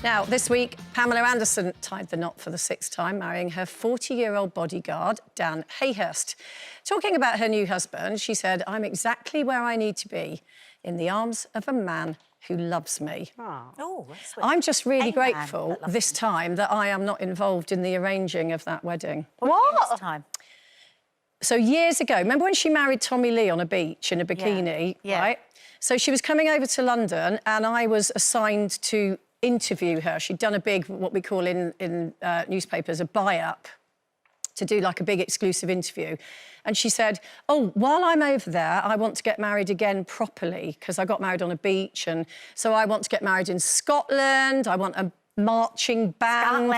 Now, this week, Pamela Anderson tied the knot for the 6th time, marrying her 40-year-old bodyguard, Dan Hayhurst. Talking about her new husband, she said, "I'm exactly where I need to be, in the arms of a man who loves me." Oh, that's sweet. I'm just really grateful this time that I am not involved in the arranging of that wedding. What? This time? So years ago, remember when she married Tommy Lee on a beach in a bikini, right? So she was coming over to London and I was assigned to interview her. She'd done a big, what we call in newspapers, a buy-up, to do like a big exclusive interview. And she said, "Oh, while I'm over there, I want to get married again properly, because I got married on a beach, and so I want to get married in Scotland. I want a marching band.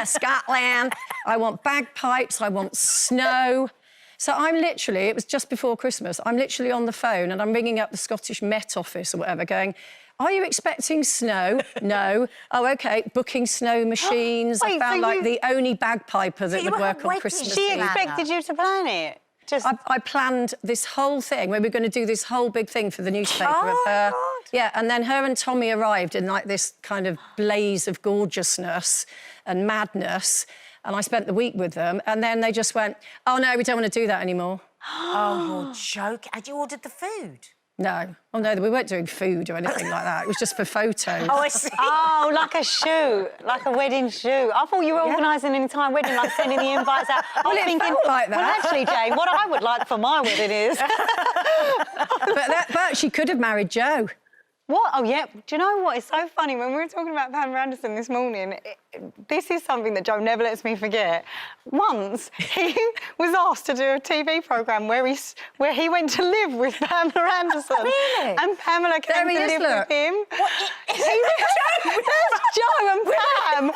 Scotland. I want bagpipes. I want snow." So I'm literally, it was just before Christmas, I'm literally on the phone and I'm ringing up the Scottish Met Office or whatever going, "Are you expecting snow?" "No." "Oh, OK, booking snow machines." Wait, I found so like the only bagpiper that would work on Christmas She Eve. expected you to plan it? I planned this whole thing where we were going to do this whole big thing for the newspaper of her. God. Yeah, and then her and Tommy arrived in like this kind of blaze of gorgeousness and madness. And I spent the week with them, and then they just went, "Oh, no, we don't want to do that anymore." Oh, you're joking. Had you ordered the food? No. Oh, no, we weren't doing food or anything like that. It was just for photos. Oh, I see. Oh, like a shoot, like a wedding shoot. I thought you were organising an entire wedding, like sending the invites out. I was thinking, felt like that. Well, actually, Jane, what I would like for my wedding is... But she could have married Joe. What? Oh, yeah. Do you know what? It's so funny. When we were talking about Pamela Anderson this morning, this is something that Joe never lets me forget. Once, he was asked to do a TV programme where he went to live with Pamela Anderson. Really? And Pamela came to live with him. What? There's Joe and Pam.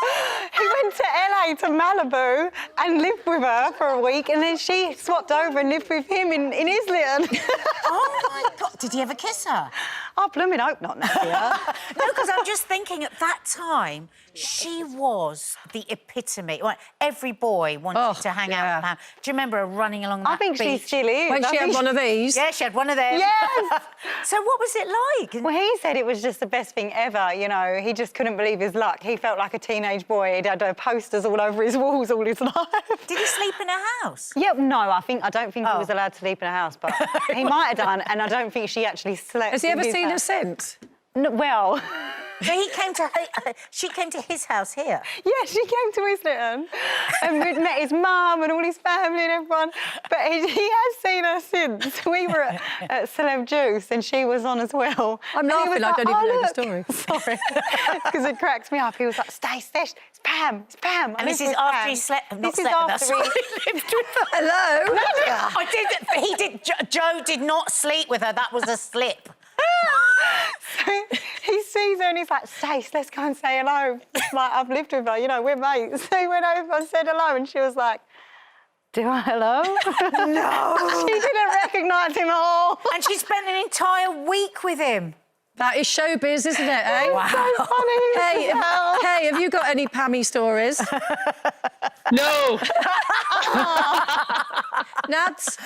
He went to LA to Malibu and lived with her for a week, and then she swapped over and lived with him in Islington. Oh, my God. Did he ever kiss her? Oh, blooming hope not, Nadia. No, because I'm just thinking at that time, she was the epitome. Well, every boy wanted to hang out with Pam. Do you remember her running along that beach? I think she still is. When she had one of these? Yeah, she had one of them. Yes! So what was it like? Well, he said it was just the best thing ever, you know. He just couldn't believe his luck. He felt like a teenage boy. He'd had posters all over his walls all his life. Did he sleep in a house? Yeah, no, I don't think he was allowed to sleep in a house, but he might have done, and I don't think she actually slept. Has he ever seen her house. since? No, well... So he came to she came to his house here? Yeah, she came to Islington and we'd met his mum and all his family and everyone. But he has seen her since. We were at Celeb Juice and she was on as well. I'm laughing, I don't even know the story. Sorry, because it cracks me up. He was like, "Stacey, it's Pam, it's Pam." And this is after he slept, not slept with us. He lived with her. Hello? Joe did not sleep with her, that was a slip. So he sees her and he's like, "Stace, let's go and say hello." Like, I've lived with her, you know, we're mates. So he went over and said hello and she was like, "Do I hello?" No. She didn't recognise him at all. And she spent an entire week with him. That is showbiz, isn't it, eh? Wow. So funny. Hey, have you got any Pammy stories? No. Nads?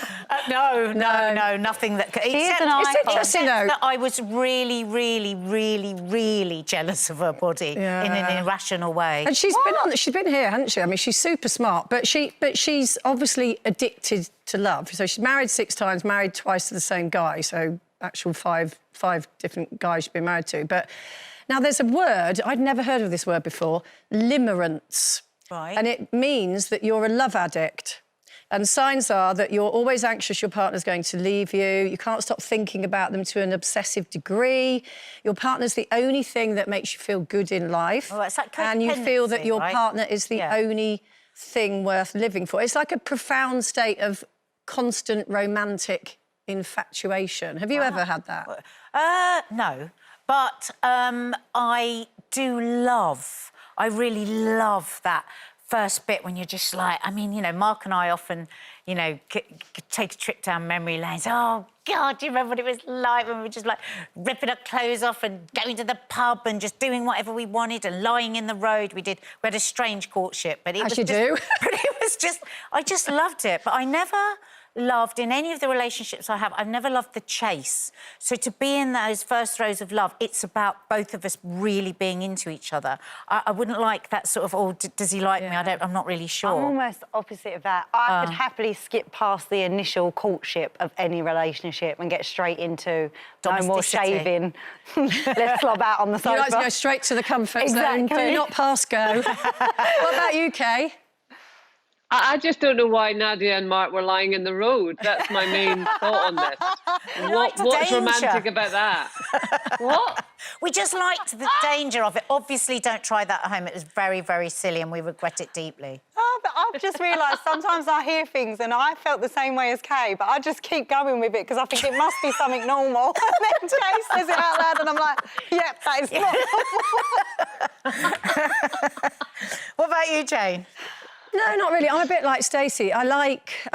No, nothing that... She's an icon. It's interesting, though. That I was really, really, really, really jealous of her body in an irrational way. And she's been here, hasn't she? I mean, she's super smart, but she's obviously addicted to love. So she's married 6 times, married twice to the same guy, so actual five different guys she's been married to. But now there's a word, I'd never heard of this word before, limerence. Right. And it means that you're a love addict. And signs are that you're always anxious your partner's going to leave you. You can't stop thinking about them to an obsessive degree. Your partner's the only thing that makes you feel good in life. Oh, it's like and you feel that your right? partner is the only thing worth living for. It's like a profound state of constant romantic infatuation. Have you ever had that? No. But I really love that first bit when you're just like, I mean, you know, Mark and I often, you know, take a trip down memory lanes. Oh, God, do you remember what it was like when we were just, like, ripping our clothes off and going to the pub and just doing whatever we wanted and lying in the road? We had a strange courtship, but it was just... But it was just... I just loved it, but I never loved, in any of the relationships I have, I've never loved the chase. So to be in those first throes of love, it's about both of us really being into each other. I wouldn't like that sort of, oh, does he like me? I'm not really sure. I'm almost opposite of that. I could happily skip past the initial courtship of any relationship and get straight into no more shaving. Let's slob out on the sofa. You like to go straight to the comfort zone. Do not pass go. What about you, Kaye? I just don't know why Nadia and Mark were lying in the road. That's my main thought on this. What's romantic about that? What? We just liked the danger of it. Obviously, don't try that at home. It was very, very silly and we regret it deeply. Oh, but I've just realised sometimes I hear things and I felt the same way as Kaye, but I just keep going with it because I think it must be something normal. And then Kaye says it out loud and I'm like, yep, that is not normal. What about you, Jane? No, not really. I'm a bit like Stacey. I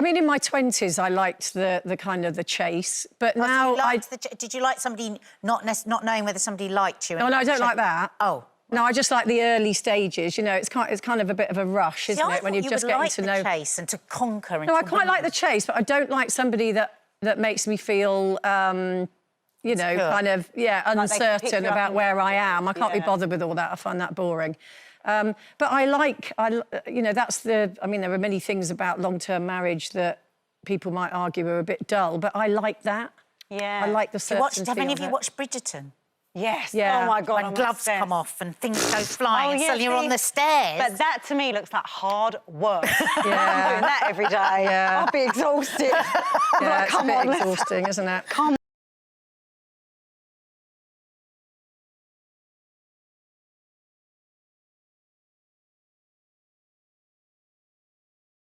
mean, in my 20s, I liked the kind of the chase, but now Did you like somebody not knowing whether somebody liked you? No, I don't like that. Oh. No, I just like the early stages. You know, it's kind of a bit of a rush, isn't it? When you're just getting to know. The chase and to conquer. And no, I quite like the chase, but I don't like somebody that makes me feel, you know, kind of uncertain about where I am. I can't be bothered with all that. I find that boring. But you know, I mean, there are many things about long-term marriage that people might argue are a bit dull, but I like that. Yeah. I like the certainty. Have any of you watched Bridgerton? Yes. Yeah. Oh, my God, when gloves come off and things go flying and suddenly you're on the stairs. But that, to me, looks like hard work. Yeah. I'm doing that every day. Yeah. I'll be exhausted. Yeah, it's a bit exhausting, isn't it? Come